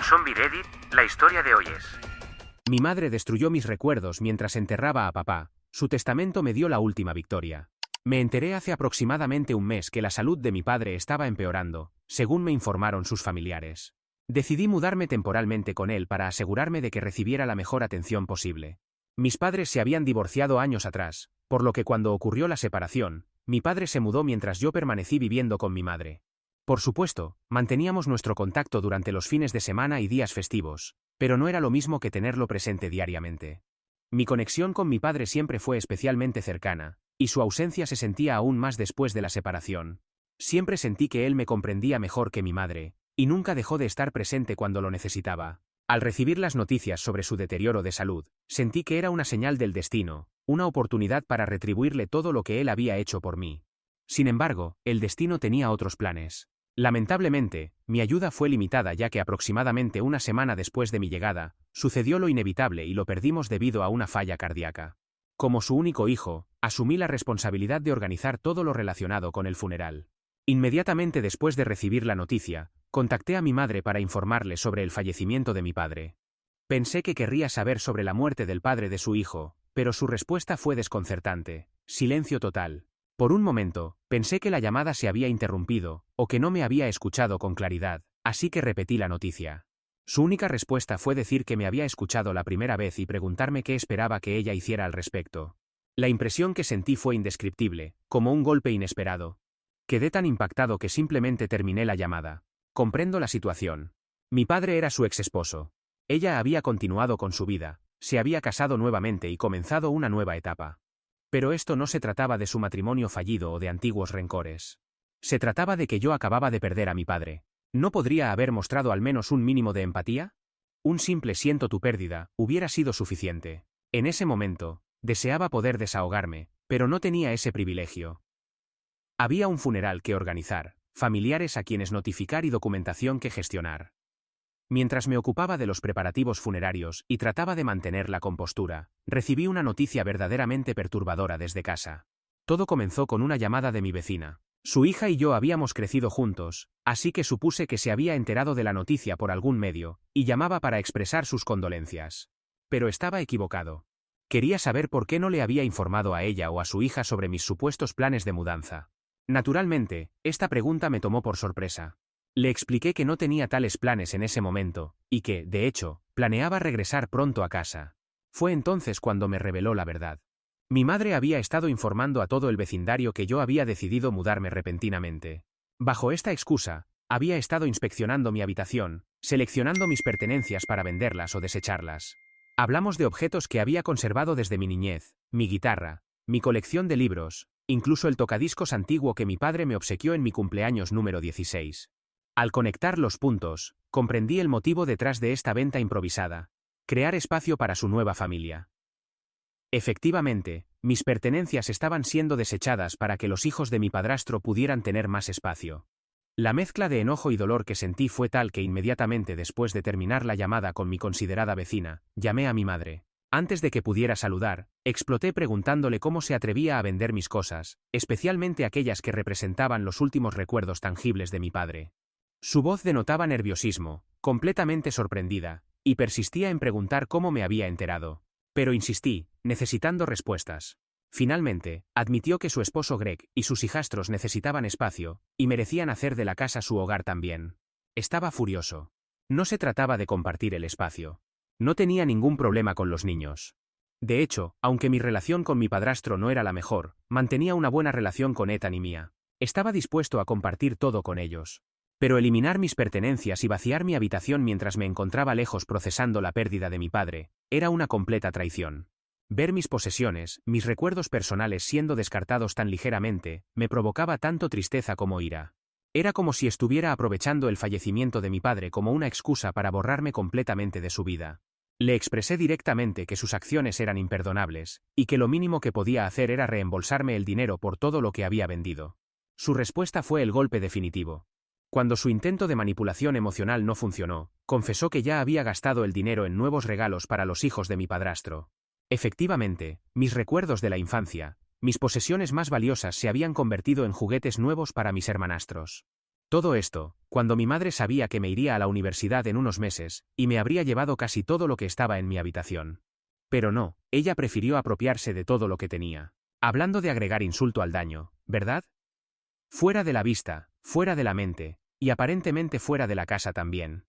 En Zombie Reddit, la historia de hoy es: Mi madre destruyó mis recuerdos mientras enterraba a papá. Su testamento me dio la última victoria. Me enteré hace aproximadamente un mes que la salud de mi padre estaba empeorando, según me informaron sus familiares. Decidí mudarme temporalmente con él para asegurarme de que recibiera la mejor atención posible. Mis padres se habían divorciado años atrás, por lo que cuando ocurrió la separación, mi padre se mudó mientras yo permanecí viviendo con mi madre. Por supuesto, manteníamos nuestro contacto durante los fines de semana y días festivos, pero no era lo mismo que tenerlo presente diariamente. Mi conexión con mi padre siempre fue especialmente cercana, y su ausencia se sentía aún más después de la separación. Siempre sentí que él me comprendía mejor que mi madre, y nunca dejó de estar presente cuando lo necesitaba. Al recibir las noticias sobre su deterioro de salud, sentí que era una señal del destino, una oportunidad para retribuirle todo lo que él había hecho por mí. Sin embargo, el destino tenía otros planes. Lamentablemente, mi ayuda fue limitada ya que aproximadamente una semana después de mi llegada, sucedió lo inevitable y lo perdimos debido a una falla cardíaca. Como su único hijo, asumí la responsabilidad de organizar todo lo relacionado con el funeral. Inmediatamente después de recibir la noticia, contacté a mi madre para informarle sobre el fallecimiento de mi padre. Pensé que querría saber sobre la muerte del padre de su hijo, pero su respuesta fue desconcertante: silencio total. Por un momento, pensé que la llamada se había interrumpido, o que no me había escuchado con claridad, así que repetí la noticia. Su única respuesta fue decir que me había escuchado la primera vez y preguntarme qué esperaba que ella hiciera al respecto. La impresión que sentí fue indescriptible, como un golpe inesperado. Quedé tan impactado que simplemente terminé la llamada. Comprendo la situación. Mi padre era su exesposo. Ella había continuado con su vida, se había casado nuevamente y comenzado una nueva etapa. Pero esto no se trataba de su matrimonio fallido o de antiguos rencores. Se trataba de que yo acababa de perder a mi padre. ¿No podría haber mostrado al menos un mínimo de empatía? Un simple siento tu pérdida hubiera sido suficiente. En ese momento, deseaba poder desahogarme, pero no tenía ese privilegio. Había un funeral que organizar, familiares a quienes notificar y documentación que gestionar. Mientras me ocupaba de los preparativos funerarios y trataba de mantener la compostura, recibí una noticia verdaderamente perturbadora desde casa. Todo comenzó con una llamada de mi vecina. Su hija y yo habíamos crecido juntos, así que supuse que se había enterado de la noticia por algún medio, y llamaba para expresar sus condolencias. Pero estaba equivocado. Quería saber por qué no le había informado a ella o a su hija sobre mis supuestos planes de mudanza. Naturalmente, esta pregunta me tomó por sorpresa. Le expliqué que no tenía tales planes en ese momento, y que, de hecho, planeaba regresar pronto a casa. Fue entonces cuando me reveló la verdad. Mi madre había estado informando a todo el vecindario que yo había decidido mudarme repentinamente. Bajo esta excusa, había estado inspeccionando mi habitación, seleccionando mis pertenencias para venderlas o desecharlas. Hablamos de objetos que había conservado desde mi niñez, mi guitarra, mi colección de libros, incluso el tocadiscos antiguo que mi padre me obsequió en mi cumpleaños número 16. Al conectar los puntos, comprendí el motivo detrás de esta venta improvisada: crear espacio para su nueva familia. Efectivamente, mis pertenencias estaban siendo desechadas para que los hijos de mi padrastro pudieran tener más espacio. La mezcla de enojo y dolor que sentí fue tal que inmediatamente después de terminar la llamada con mi considerada vecina, llamé a mi madre. Antes de que pudiera saludar, exploté preguntándole cómo se atrevía a vender mis cosas, especialmente aquellas que representaban los últimos recuerdos tangibles de mi padre. Su voz denotaba nerviosismo, completamente sorprendida, y persistía en preguntar cómo me había enterado. Pero insistí, necesitando respuestas. Finalmente, admitió que su esposo Greg y sus hijastros necesitaban espacio, y merecían hacer de la casa su hogar también. Estaba furioso. No se trataba de compartir el espacio. No tenía ningún problema con los niños. De hecho, aunque mi relación con mi padrastro no era la mejor, mantenía una buena relación con Ethan y Mia. Estaba dispuesto a compartir todo con ellos. Pero eliminar mis pertenencias y vaciar mi habitación mientras me encontraba lejos procesando la pérdida de mi padre, era una completa traición. Ver mis posesiones, mis recuerdos personales siendo descartados tan ligeramente, me provocaba tanto tristeza como ira. Era como si estuviera aprovechando el fallecimiento de mi padre como una excusa para borrarme completamente de su vida. Le expresé directamente que sus acciones eran imperdonables, y que lo mínimo que podía hacer era reembolsarme el dinero por todo lo que había vendido. Su respuesta fue el golpe definitivo. Cuando su intento de manipulación emocional no funcionó, confesó que ya había gastado el dinero en nuevos regalos para los hijos de mi padrastro. Efectivamente, mis recuerdos de la infancia, mis posesiones más valiosas se habían convertido en juguetes nuevos para mis hermanastros. Todo esto, cuando mi madre sabía que me iría a la universidad en unos meses, y me habría llevado casi todo lo que estaba en mi habitación. Pero no, ella prefirió apropiarse de todo lo que tenía. Hablando de agregar insulto al daño, ¿verdad? Fuera de la vista, fuera de la mente, y aparentemente fuera de la casa también.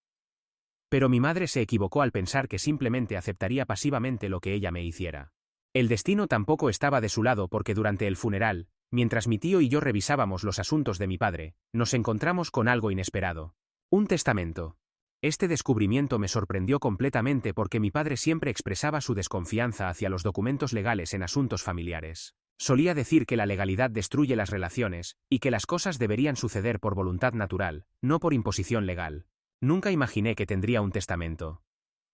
Pero mi madre se equivocó al pensar que simplemente aceptaría pasivamente lo que ella me hiciera. El destino tampoco estaba de su lado porque durante el funeral, mientras mi tío y yo revisábamos los asuntos de mi padre, nos encontramos con algo inesperado. Un testamento. Este descubrimiento me sorprendió completamente porque mi padre siempre expresaba su desconfianza hacia los documentos legales en asuntos familiares. Solía decir que la legalidad destruye las relaciones, y que las cosas deberían suceder por voluntad natural, no por imposición legal. Nunca imaginé que tendría un testamento.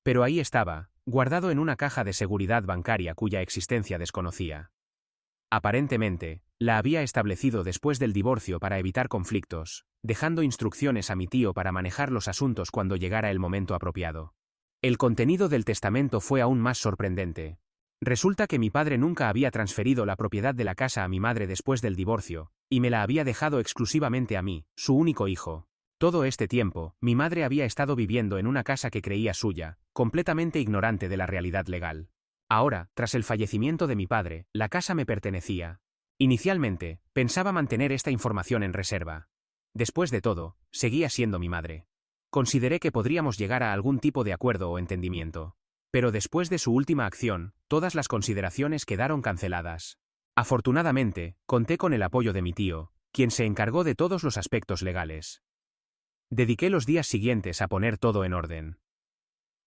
Pero ahí estaba, guardado en una caja de seguridad bancaria cuya existencia desconocía. Aparentemente, la había establecido después del divorcio para evitar conflictos, dejando instrucciones a mi tío para manejar los asuntos cuando llegara el momento apropiado. El contenido del testamento fue aún más sorprendente. Resulta que mi padre nunca había transferido la propiedad de la casa a mi madre después del divorcio, y me la había dejado exclusivamente a mí, su único hijo. Todo este tiempo, mi madre había estado viviendo en una casa que creía suya, completamente ignorante de la realidad legal. Ahora, tras el fallecimiento de mi padre, la casa me pertenecía. Inicialmente, pensaba mantener esta información en reserva. Después de todo, seguía siendo mi madre. Consideré que podríamos llegar a algún tipo de acuerdo o entendimiento. Pero después de su última acción, todas las consideraciones quedaron canceladas. Afortunadamente, conté con el apoyo de mi tío, quien se encargó de todos los aspectos legales. Dediqué los días siguientes a poner todo en orden.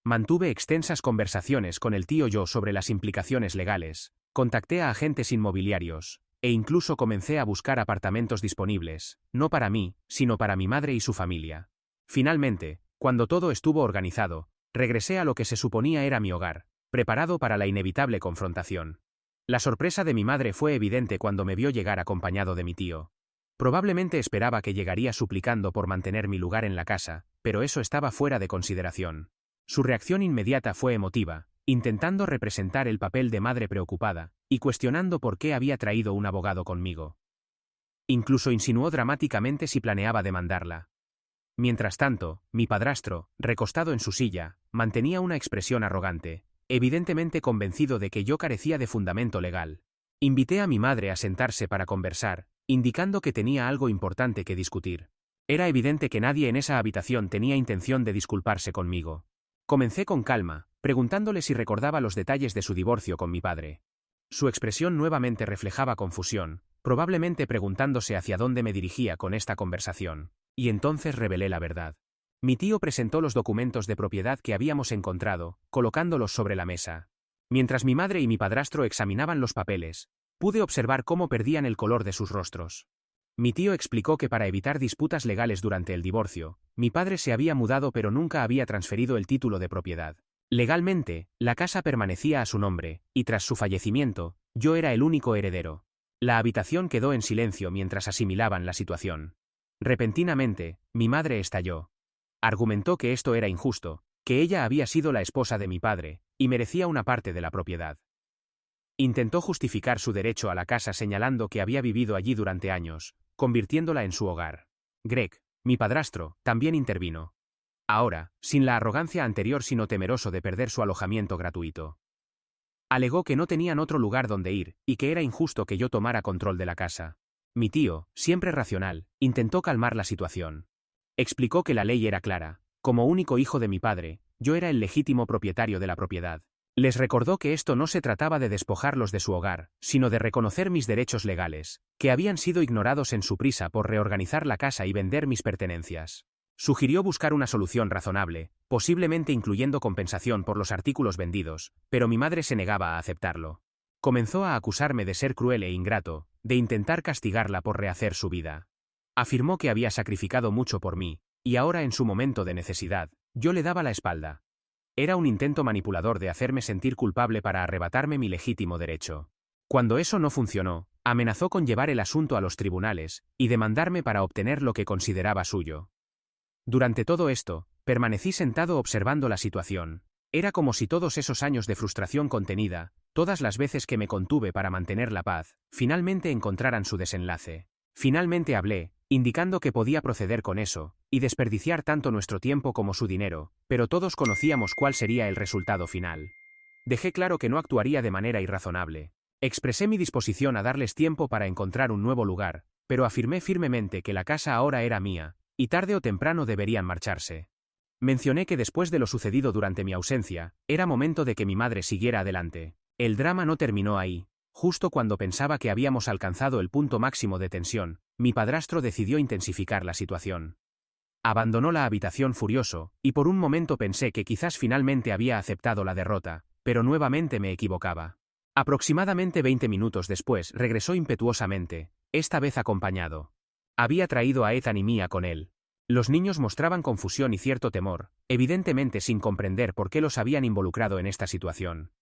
Mantuve extensas conversaciones con el tío yo sobre las implicaciones legales, contacté a agentes inmobiliarios, e incluso comencé a buscar apartamentos disponibles, no para mí, sino para mi madre y su familia. Finalmente, cuando todo estuvo organizado, regresé a lo que se suponía era mi hogar, preparado para la inevitable confrontación. La sorpresa de mi madre fue evidente cuando me vio llegar acompañado de mi tío. Probablemente esperaba que llegaría suplicando por mantener mi lugar en la casa, pero eso estaba fuera de consideración. Su reacción inmediata fue emotiva, intentando representar el papel de madre preocupada, y cuestionando por qué había traído un abogado conmigo. Incluso insinuó dramáticamente si planeaba demandarla. Mientras tanto, mi padrastro, recostado en su silla, mantenía una expresión arrogante, evidentemente convencido de que yo carecía de fundamento legal. Invité a mi madre a sentarse para conversar, indicando que tenía algo importante que discutir. Era evidente que nadie en esa habitación tenía intención de disculparse conmigo. Comencé con calma, preguntándole si recordaba los detalles de su divorcio con mi padre. Su expresión nuevamente reflejaba confusión, probablemente preguntándose hacia dónde me dirigía con esta conversación. Y entonces revelé la verdad. Mi tío presentó los documentos de propiedad que habíamos encontrado, colocándolos sobre la mesa. Mientras mi madre y mi padrastro examinaban los papeles, pude observar cómo perdían el color de sus rostros. Mi tío explicó que para evitar disputas legales durante el divorcio, mi padre se había mudado pero nunca había transferido el título de propiedad. Legalmente, la casa permanecía a su nombre, y tras su fallecimiento, yo era el único heredero. La habitación quedó en silencio mientras asimilaban la situación. Repentinamente, mi madre estalló. Argumentó que esto era injusto, que ella había sido la esposa de mi padre, y merecía una parte de la propiedad. Intentó justificar su derecho a la casa señalando que había vivido allí durante años, convirtiéndola en su hogar. Greg, mi padrastro, también intervino. Ahora, sin la arrogancia anterior sino temeroso de perder su alojamiento gratuito. Alegó que no tenían otro lugar donde ir, y que era injusto que yo tomara control de la casa. Mi tío, siempre racional, intentó calmar la situación. Explicó que la ley era clara. Como único hijo de mi padre, yo era el legítimo propietario de la propiedad. Les recordó que esto no se trataba de despojarlos de su hogar, sino de reconocer mis derechos legales, que habían sido ignorados en su prisa por reorganizar la casa y vender mis pertenencias. Sugirió buscar una solución razonable, posiblemente incluyendo compensación por los artículos vendidos, pero mi madre se negaba a aceptarlo. Comenzó a acusarme de ser cruel e ingrato, de intentar castigarla por rehacer su vida. Afirmó que había sacrificado mucho por mí, y ahora en su momento de necesidad, yo le daba la espalda. Era un intento manipulador de hacerme sentir culpable para arrebatarme mi legítimo derecho. Cuando eso no funcionó, amenazó con llevar el asunto a los tribunales, y demandarme para obtener lo que consideraba suyo. Durante todo esto, permanecí sentado observando la situación. Era como si todos esos años de frustración contenida, todas las veces que me contuve para mantener la paz, finalmente encontraran su desenlace. Finalmente hablé, indicando que podía proceder con eso, y desperdiciar tanto nuestro tiempo como su dinero, pero todos conocíamos cuál sería el resultado final. Dejé claro que no actuaría de manera irrazonable. Expresé mi disposición a darles tiempo para encontrar un nuevo lugar, pero afirmé firmemente que la casa ahora era mía, y tarde o temprano deberían marcharse. Mencioné que después de lo sucedido durante mi ausencia, era momento de que mi madre siguiera adelante. El drama no terminó ahí. Justo cuando pensaba que habíamos alcanzado el punto máximo de tensión, mi padrastro decidió intensificar la situación. Abandonó la habitación furioso, y por un momento pensé que quizás finalmente había aceptado la derrota, pero nuevamente me equivocaba. Aproximadamente 20 minutos después regresó impetuosamente, esta vez acompañado. Había traído a Ethan y Mia con él. Los niños mostraban confusión y cierto temor, evidentemente sin comprender por qué los habían involucrado en esta situación.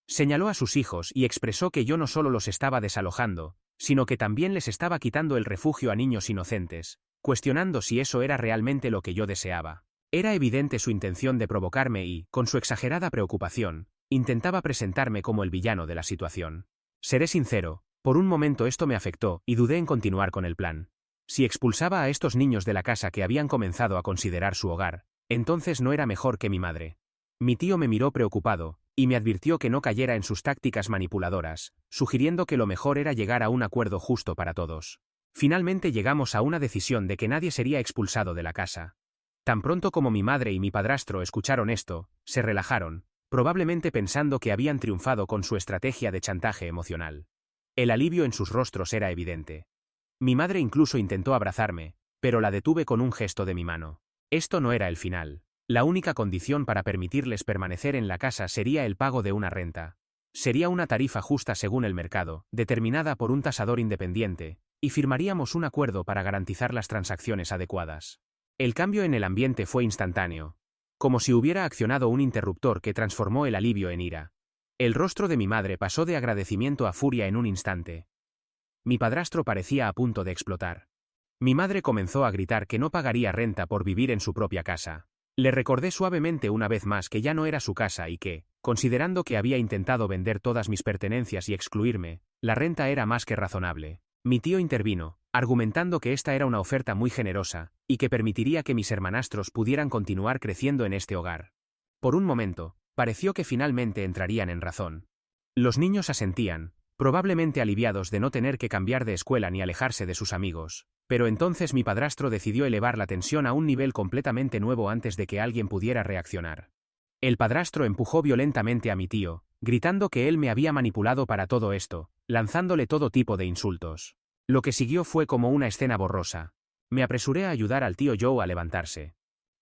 Señaló a sus hijos y expresó que yo no solo los estaba desalojando, sino que también les estaba quitando el refugio a niños inocentes, cuestionando si eso era realmente lo que yo deseaba. Era evidente su intención de provocarme y, con su exagerada preocupación, intentaba presentarme como el villano de la situación. Seré sincero, por un momento esto me afectó y dudé en continuar con el plan. Si expulsaba a estos niños de la casa que habían comenzado a considerar su hogar, entonces no era mejor que mi madre. Mi tío me miró preocupado, y me advirtió que no cayera en sus tácticas manipuladoras, sugiriendo que lo mejor era llegar a un acuerdo justo para todos. Finalmente llegamos a una decisión de que nadie sería expulsado de la casa. Tan pronto como mi madre y mi padrastro escucharon esto, se relajaron, probablemente pensando que habían triunfado con su estrategia de chantaje emocional. El alivio en sus rostros era evidente. Mi madre incluso intentó abrazarme, pero la detuve con un gesto de mi mano. Esto no era el final. La única condición para permitirles permanecer en la casa sería el pago de una renta. Sería una tarifa justa según el mercado, determinada por un tasador independiente, y firmaríamos un acuerdo para garantizar las transacciones adecuadas. El cambio en el ambiente fue instantáneo, como si hubiera accionado un interruptor que transformó el alivio en ira. El rostro de mi madre pasó de agradecimiento a furia en un instante. Mi padrastro parecía a punto de explotar. Mi madre comenzó a gritar que no pagaría renta por vivir en su propia casa. Le recordé suavemente una vez más que ya no era su casa y que, considerando que había intentado vender todas mis pertenencias y excluirme, la renta era más que razonable. Mi tío intervino, argumentando que esta era una oferta muy generosa, y que permitiría que mis hermanastros pudieran continuar creciendo en este hogar. Por un momento, pareció que finalmente entrarían en razón. Los niños asentían, probablemente aliviados de no tener que cambiar de escuela ni alejarse de sus amigos, pero entonces mi padrastro decidió elevar la tensión a un nivel completamente nuevo antes de que alguien pudiera reaccionar. El padrastro empujó violentamente a mi tío, gritando que él me había manipulado para todo esto, lanzándole todo tipo de insultos. Lo que siguió fue como una escena borrosa. Me apresuré a ayudar al tío Joe a levantarse.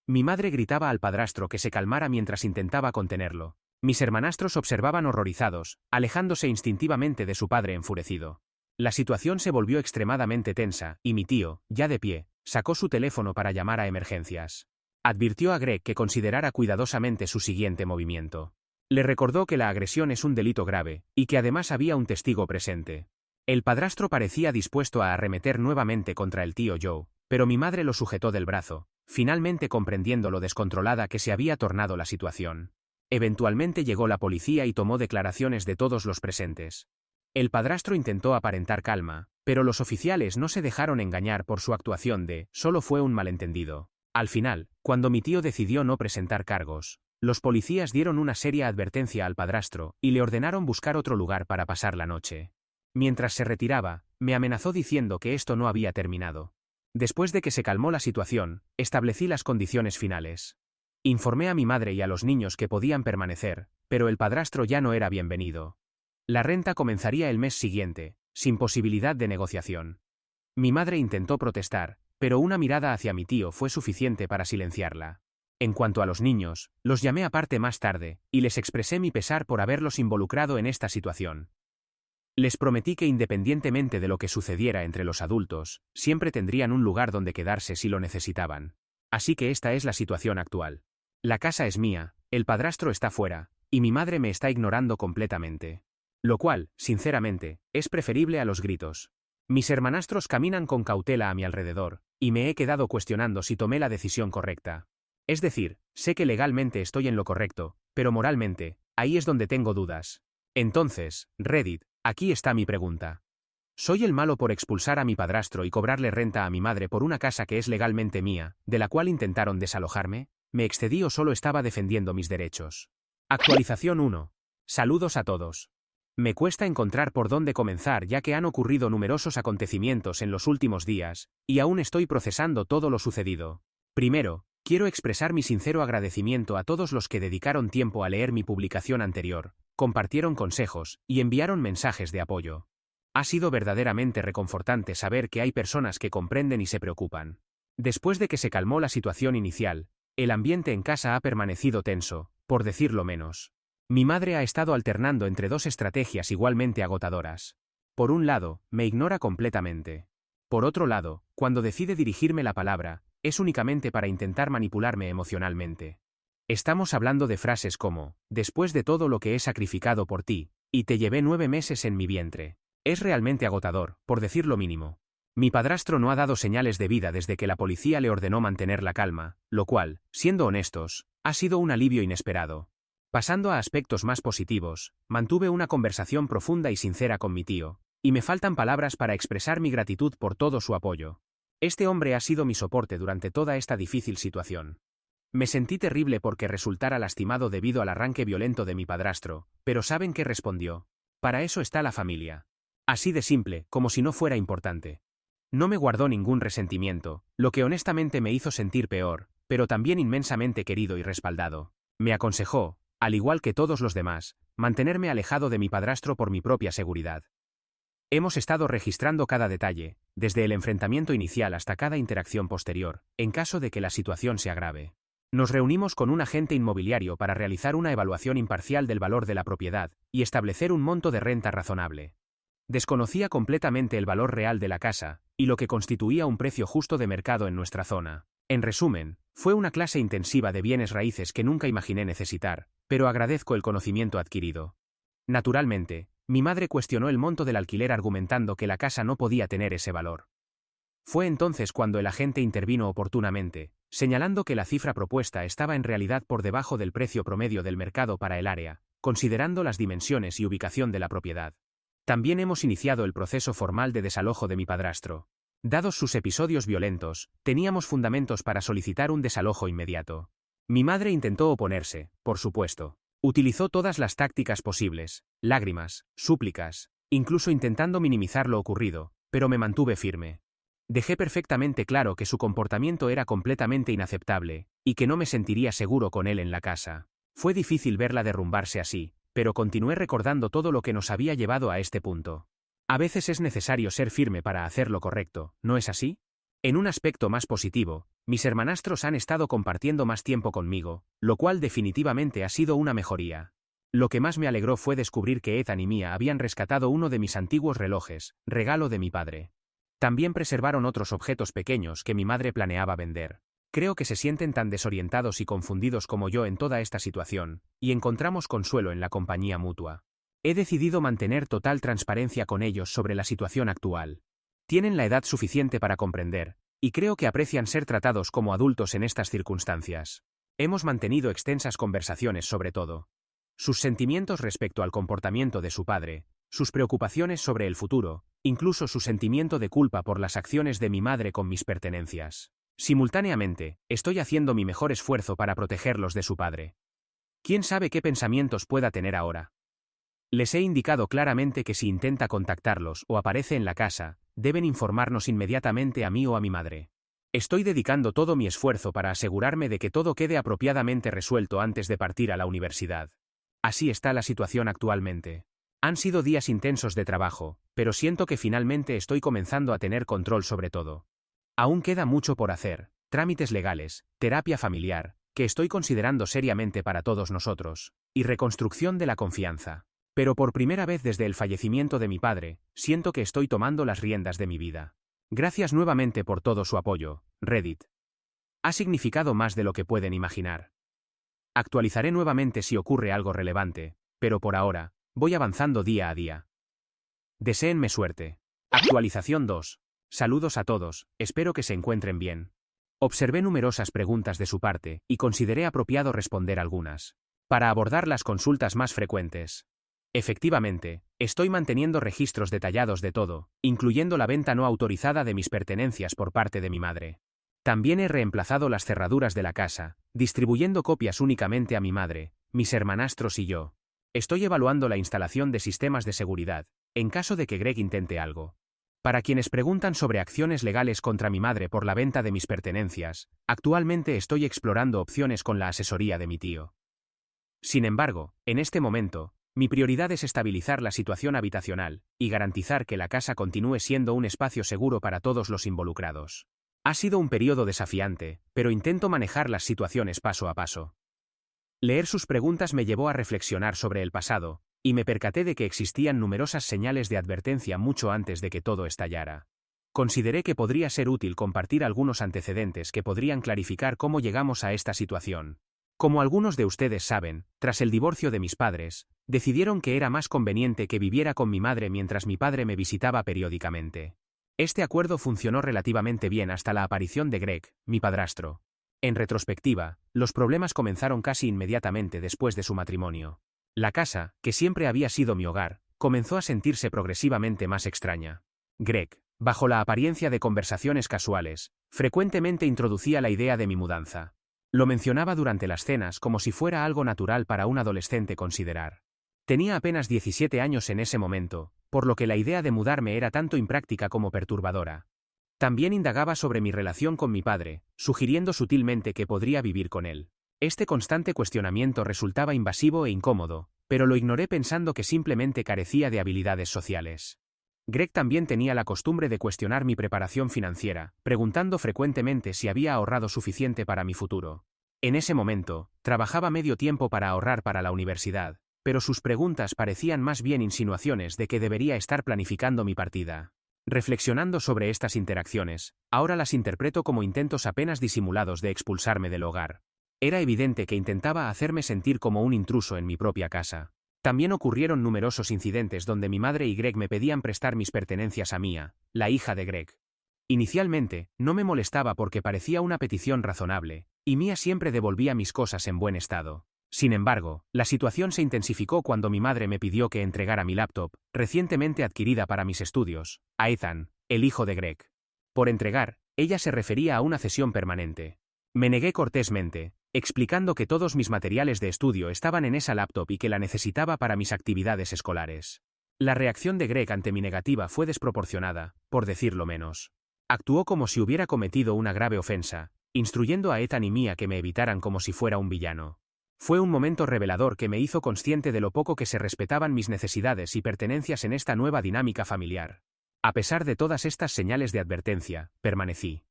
Mi madre gritaba al padrastro que se calmara mientras intentaba contenerlo. Mis hermanastros observaban horrorizados, alejándose instintivamente de su padre enfurecido. La situación se volvió extremadamente tensa, y mi tío, ya de pie, sacó su teléfono para llamar a emergencias. Advirtió a Greg que considerara cuidadosamente su siguiente movimiento. Le recordó que la agresión es un delito grave, y que además había un testigo presente. El padrastro parecía dispuesto a arremeter nuevamente contra el tío Joe, pero mi madre lo sujetó del brazo, finalmente comprendiendo lo descontrolada que se había tornado la situación. Eventualmente llegó la policía y tomó declaraciones de todos los presentes. El padrastro intentó aparentar calma, pero los oficiales no se dejaron engañar por su actuación de «solo fue un malentendido». Al final, cuando mi tío decidió no presentar cargos, los policías dieron una seria advertencia al padrastro y le ordenaron buscar otro lugar para pasar la noche. Mientras se retiraba, me amenazó diciendo que esto no había terminado. Después de que se calmó la situación, establecí las condiciones finales. Informé a mi madre y a los niños que podían permanecer, pero el padrastro ya no era bienvenido. La renta comenzaría el mes siguiente, sin posibilidad de negociación. Mi madre intentó protestar, pero una mirada hacia mi tío fue suficiente para silenciarla. En cuanto a los niños, los llamé aparte más tarde, y les expresé mi pesar por haberlos involucrado en esta situación. Les prometí que independientemente de lo que sucediera entre los adultos, siempre tendrían un lugar donde quedarse si lo necesitaban. Así que esta es la situación actual. La casa es mía, el padrastro está fuera, y mi madre me está ignorando completamente. Lo cual, sinceramente, es preferible a los gritos. Mis hermanastros caminan con cautela a mi alrededor, y me he quedado cuestionando si tomé la decisión correcta. Es decir, sé que legalmente estoy en lo correcto, pero moralmente, ahí es donde tengo dudas. Entonces, Reddit, aquí está mi pregunta. Soy el malo por expulsar a mi padrastro y cobrarle renta a mi madre por una casa que es legalmente mía, de la cual intentaron desalojarme. ¿Me excedí o solo estaba defendiendo mis derechos? Actualización 1. Saludos a todos. Me cuesta encontrar por dónde comenzar ya que han ocurrido numerosos acontecimientos en los últimos días, y aún estoy procesando todo lo sucedido. Primero, quiero expresar mi sincero agradecimiento a todos los que dedicaron tiempo a leer mi publicación anterior, compartieron consejos y enviaron mensajes de apoyo. Ha sido verdaderamente reconfortante saber que hay personas que comprenden y se preocupan. Después de que se calmó la situación inicial, el ambiente en casa ha permanecido tenso, por decirlo menos. Mi madre ha estado alternando entre dos estrategias igualmente agotadoras. Por un lado, me ignora completamente. Por otro lado, cuando decide dirigirme la palabra, es únicamente para intentar manipularme emocionalmente. Estamos hablando de frases como, después de todo lo que he sacrificado por ti, y te llevé 9 meses en mi vientre. Es realmente agotador, por decir lo mínimo. Mi padrastro no ha dado señales de vida desde que la policía le ordenó mantener la calma, lo cual, siendo honestos, ha sido un alivio inesperado. Pasando a aspectos más positivos, mantuve una conversación profunda y sincera con mi tío, y me faltan palabras para expresar mi gratitud por todo su apoyo. Este hombre ha sido mi soporte durante toda esta difícil situación. Me sentí terrible porque resultara lastimado debido al arranque violento de mi padrastro, pero ¿saben qué respondió? Para eso está la familia. Así de simple, como si no fuera importante. No me guardó ningún resentimiento, lo que honestamente me hizo sentir peor, pero también inmensamente querido y respaldado. Me aconsejó, al igual que todos los demás, mantenerme alejado de mi padrastro por mi propia seguridad. Hemos estado registrando cada detalle, desde el enfrentamiento inicial hasta cada interacción posterior, en caso de que la situación se agrave. Nos reunimos con un agente inmobiliario para realizar una evaluación imparcial del valor de la propiedad y establecer un monto de renta razonable. Desconocía completamente el valor real de la casa, y lo que constituía un precio justo de mercado en nuestra zona. En resumen, fue una clase intensiva de bienes raíces que nunca imaginé necesitar, pero agradezco el conocimiento adquirido. Naturalmente, mi madre cuestionó el monto del alquiler argumentando que la casa no podía tener ese valor. Fue entonces cuando el agente intervino oportunamente, señalando que la cifra propuesta estaba en realidad por debajo del precio promedio del mercado para el área, considerando las dimensiones y ubicación de la propiedad. También hemos iniciado el proceso formal de desalojo de mi padrastro. Dados sus episodios violentos, teníamos fundamentos para solicitar un desalojo inmediato. Mi madre intentó oponerse, por supuesto. Utilizó todas las tácticas posibles, lágrimas, súplicas, incluso intentando minimizar lo ocurrido, pero me mantuve firme. Dejé perfectamente claro que su comportamiento era completamente inaceptable, y que no me sentiría seguro con él en la casa. Fue difícil verla derrumbarse así, pero continué recordando todo lo que nos había llevado a este punto. A veces es necesario ser firme para hacer lo correcto, ¿no es así? En un aspecto más positivo, mis hermanastros han estado compartiendo más tiempo conmigo, lo cual definitivamente ha sido una mejoría. Lo que más me alegró fue descubrir que Ethan y Mia habían rescatado uno de mis antiguos relojes, regalo de mi padre. También preservaron otros objetos pequeños que mi madre planeaba vender. Creo que se sienten tan desorientados y confundidos como yo en toda esta situación, y encontramos consuelo en la compañía mutua. He decidido mantener total transparencia con ellos sobre la situación actual. Tienen la edad suficiente para comprender, y creo que aprecian ser tratados como adultos en estas circunstancias. Hemos mantenido extensas conversaciones sobre todo. Sus sentimientos respecto al comportamiento de su padre, sus preocupaciones sobre el futuro, incluso su sentimiento de culpa por las acciones de mi madre con mis pertenencias. Simultáneamente, estoy haciendo mi mejor esfuerzo para protegerlos de su padre. ¿Quién sabe qué pensamientos pueda tener ahora? Les he indicado claramente que si intenta contactarlos o aparece en la casa, deben informarnos inmediatamente a mí o a mi madre. Estoy dedicando todo mi esfuerzo para asegurarme de que todo quede apropiadamente resuelto antes de partir a la universidad. Así está la situación actualmente. Han sido días intensos de trabajo, pero siento que finalmente estoy comenzando a tener control sobre todo. Aún queda mucho por hacer, trámites legales, terapia familiar, que estoy considerando seriamente para todos nosotros, y reconstrucción de la confianza. Pero por primera vez desde el fallecimiento de mi padre, siento que estoy tomando las riendas de mi vida. Gracias nuevamente por todo su apoyo, Reddit. Ha significado más de lo que pueden imaginar. Actualizaré nuevamente si ocurre algo relevante, pero por ahora, voy avanzando día a día. Deséenme suerte. Actualización 2. Saludos a todos, espero que se encuentren bien. Observé numerosas preguntas de su parte y consideré apropiado responder algunas. Para abordar las consultas más frecuentes. Efectivamente, Estoy manteniendo registros detallados de todo, incluyendo la venta no autorizada de mis pertenencias por parte de mi madre. También he reemplazado las cerraduras de la casa, distribuyendo copias únicamente a mi madre, mis hermanastros y yo. Estoy evaluando la instalación de sistemas de seguridad, en caso de que Greg intente algo. Para quienes preguntan sobre acciones legales contra mi madre por la venta de mis pertenencias, actualmente estoy explorando opciones con la asesoría de mi tío. Sin embargo, en este momento, mi prioridad es estabilizar la situación habitacional y garantizar que la casa continúe siendo un espacio seguro para todos los involucrados. Ha sido un periodo desafiante, pero intento manejar las situaciones paso a paso. Leer sus preguntas me llevó a reflexionar sobre el pasado, y me percaté de que existían numerosas señales de advertencia mucho antes de que todo estallara. Consideré que podría ser útil compartir algunos antecedentes que podrían clarificar cómo llegamos a esta situación. Como algunos de ustedes saben, tras el divorcio de mis padres, decidieron que era más conveniente que viviera con mi madre mientras mi padre me visitaba periódicamente. Este acuerdo funcionó relativamente bien hasta la aparición de Greg, mi padrastro. En retrospectiva, los problemas comenzaron casi inmediatamente después de su matrimonio. La casa, que siempre había sido mi hogar, comenzó a sentirse progresivamente más extraña. Greg, bajo la apariencia de conversaciones casuales, frecuentemente introducía la idea de mi mudanza. Lo mencionaba durante las cenas como si fuera algo natural para un adolescente considerar. Tenía apenas 17 años en ese momento, por lo que la idea de mudarme era tanto impráctica como perturbadora. También indagaba sobre mi relación con mi padre, sugiriendo sutilmente que podría vivir con él. Este constante cuestionamiento resultaba invasivo e incómodo, pero lo ignoré pensando que simplemente carecía de habilidades sociales. Greg también tenía la costumbre de cuestionar mi preparación financiera, preguntando frecuentemente si había ahorrado suficiente para mi futuro. En ese momento, trabajaba medio tiempo para ahorrar para la universidad, pero sus preguntas parecían más bien insinuaciones de que debería estar planificando mi partida. Reflexionando sobre estas interacciones, ahora las interpreto como intentos apenas disimulados de expulsarme del hogar. Era evidente que intentaba hacerme sentir como un intruso en mi propia casa. También ocurrieron numerosos incidentes donde mi madre y Greg me pedían prestar mis pertenencias a Mia, la hija de Greg. Inicialmente, no me molestaba porque parecía una petición razonable, y Mia siempre devolvía mis cosas en buen estado. Sin embargo, la situación se intensificó cuando mi madre me pidió que entregara mi laptop, recientemente adquirida para mis estudios, a Ethan, el hijo de Greg. Por entregar, ella se refería a una cesión permanente. Me negué cortésmente, explicando que todos mis materiales de estudio estaban en esa laptop y que la necesitaba para mis actividades escolares. La reacción de Greg ante mi negativa fue desproporcionada, por decirlo menos. Actuó como si hubiera cometido una grave ofensa, instruyendo a Ethan y Mia que me evitaran como si fuera un villano. Fue un momento revelador que me hizo consciente de lo poco que se respetaban mis necesidades y pertenencias en esta nueva dinámica familiar. A pesar de todas estas señales de advertencia, permanecí.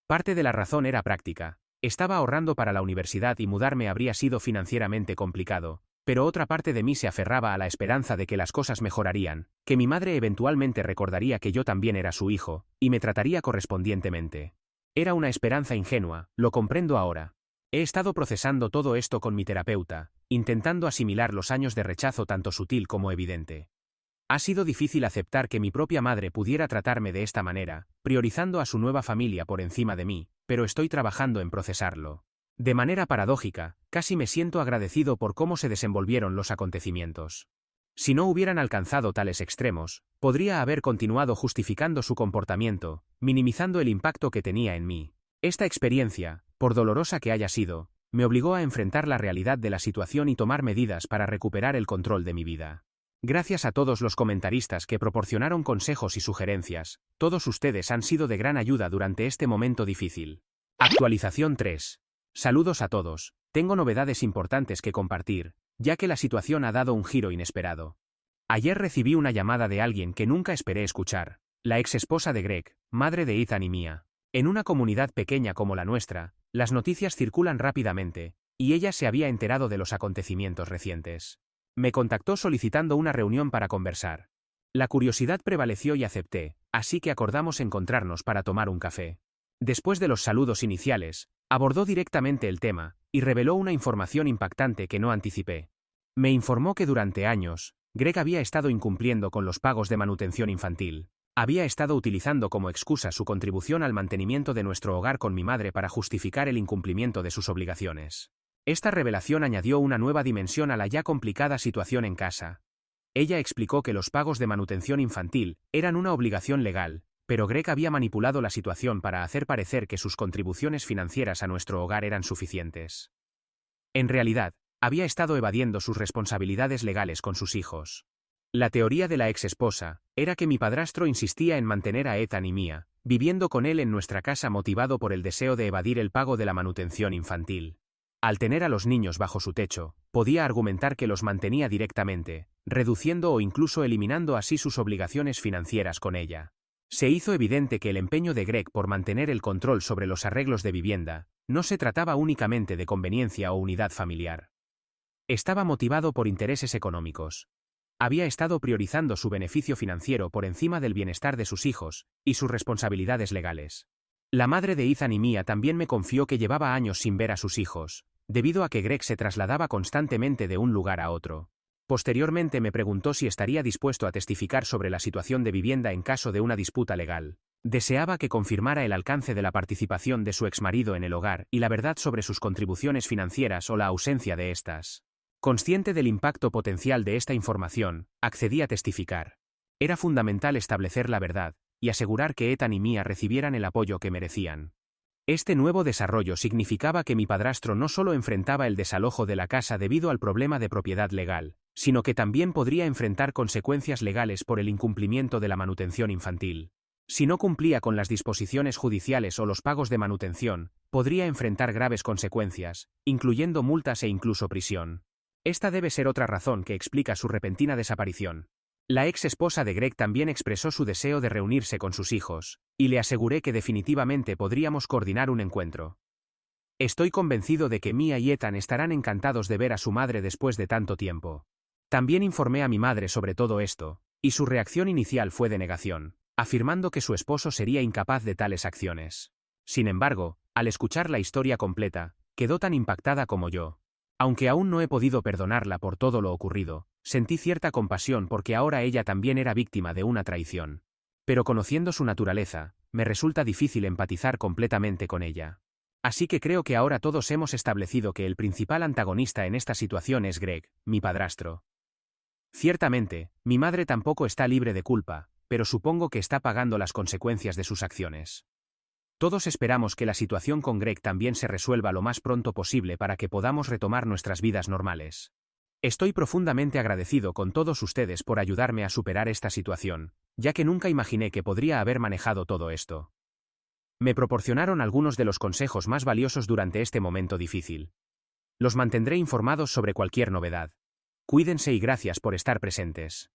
Parte de la razón era práctica. Estaba ahorrando para la universidad y mudarme habría sido financieramente complicado, pero otra parte de mí se aferraba a la esperanza de que las cosas mejorarían, que mi madre eventualmente recordaría que yo también era su hijo, y me trataría correspondientemente. Era una esperanza ingenua, lo comprendo ahora. He estado procesando todo esto con mi terapeuta, intentando asimilar los años de rechazo tanto sutil como evidente. Ha sido difícil aceptar que mi propia madre pudiera tratarme de esta manera, priorizando a su nueva familia por encima de mí, pero estoy trabajando en procesarlo. De manera paradójica, casi me siento agradecido por cómo se desenvolvieron los acontecimientos. Si no hubieran alcanzado tales extremos, podría haber continuado justificando su comportamiento, minimizando el impacto que tenía en mí. Esta experiencia, por dolorosa que haya sido, me obligó a enfrentar la realidad de la situación y tomar medidas para recuperar el control de mi vida. Gracias a todos los comentaristas que proporcionaron consejos y sugerencias, todos ustedes han sido de gran ayuda durante este momento difícil. Actualización 3. Saludos a todos, tengo novedades importantes que compartir, ya que la situación ha dado un giro inesperado. Ayer recibí una llamada de alguien que nunca esperé escuchar, la ex esposa de Greg, madre de Ethan y Mia. En una comunidad pequeña como la nuestra, las noticias circulan rápidamente, y ella se había enterado de los acontecimientos recientes. Me contactó solicitando una reunión para conversar. La curiosidad prevaleció y acepté, así que acordamos encontrarnos para tomar un café. Después de los saludos iniciales, abordó directamente el tema, y reveló una información impactante que no anticipé. Me informó que durante años, Greg había estado incumpliendo con los pagos de manutención infantil. Había estado utilizando como excusa su contribución al mantenimiento de nuestro hogar con mi madre para justificar el incumplimiento de sus obligaciones. Esta revelación añadió una nueva dimensión a la ya complicada situación en casa. Ella explicó que los pagos de manutención infantil eran una obligación legal, pero Greg había manipulado la situación para hacer parecer que sus contribuciones financieras a nuestro hogar eran suficientes. En realidad, había estado evadiendo sus responsabilidades legales con sus hijos. La teoría de la ex esposa era que mi padrastro insistía en mantener a Ethan y Mia, viviendo con él en nuestra casa motivado por el deseo de evadir el pago de la manutención infantil. Al tener a los niños bajo su techo, podía argumentar que los mantenía directamente, reduciendo o incluso eliminando así sus obligaciones financieras con ella. Se hizo evidente que el empeño de Greg por mantener el control sobre los arreglos de vivienda no se trataba únicamente de conveniencia o unidad familiar. Estaba motivado por intereses económicos. Había estado priorizando su beneficio financiero por encima del bienestar de sus hijos y sus responsabilidades legales. La madre de Ethan y Mia también me confió que llevaba años sin ver a sus hijos, debido a que Greg se trasladaba constantemente de un lugar a otro. Posteriormente me preguntó si estaría dispuesto a testificar sobre la situación de vivienda en caso de una disputa legal. Deseaba que confirmara el alcance de la participación de su exmarido en el hogar y la verdad sobre sus contribuciones financieras o la ausencia de estas. Consciente del impacto potencial de esta información, accedí a testificar. Era fundamental establecer la verdad y asegurar que Ethan y Mia recibieran el apoyo que merecían. Este nuevo desarrollo significaba que mi padrastro no solo enfrentaba el desalojo de la casa debido al problema de propiedad legal, sino que también podría enfrentar consecuencias legales por el incumplimiento de la manutención infantil. Si no cumplía con las disposiciones judiciales o los pagos de manutención, podría enfrentar graves consecuencias, incluyendo multas e incluso prisión. Esta debe ser otra razón que explica su repentina desaparición. La ex esposa de Greg también expresó su deseo de reunirse con sus hijos, y le aseguré que definitivamente podríamos coordinar un encuentro. Estoy convencido de que Mia y Ethan estarán encantados de ver a su madre después de tanto tiempo. También informé a mi madre sobre todo esto, y su reacción inicial fue de negación, afirmando que su esposo sería incapaz de tales acciones. Sin embargo, al escuchar la historia completa, quedó tan impactada como yo. Aunque aún no he podido perdonarla por todo lo ocurrido, sentí cierta compasión porque ahora ella también era víctima de una traición. Pero conociendo su naturaleza, me resulta difícil empatizar completamente con ella. Así que creo que ahora todos hemos establecido que el principal antagonista en esta situación es Greg, mi padrastro. Ciertamente, mi madre tampoco está libre de culpa, pero supongo que está pagando las consecuencias de sus acciones. Todos esperamos que la situación con Greg también se resuelva lo más pronto posible para que podamos retomar nuestras vidas normales. Estoy profundamente agradecido con todos ustedes por ayudarme a superar esta situación, ya que nunca imaginé que podría haber manejado todo esto. Me proporcionaron algunos de los consejos más valiosos durante este momento difícil. Los mantendré informados sobre cualquier novedad. Cuídense y gracias por estar presentes.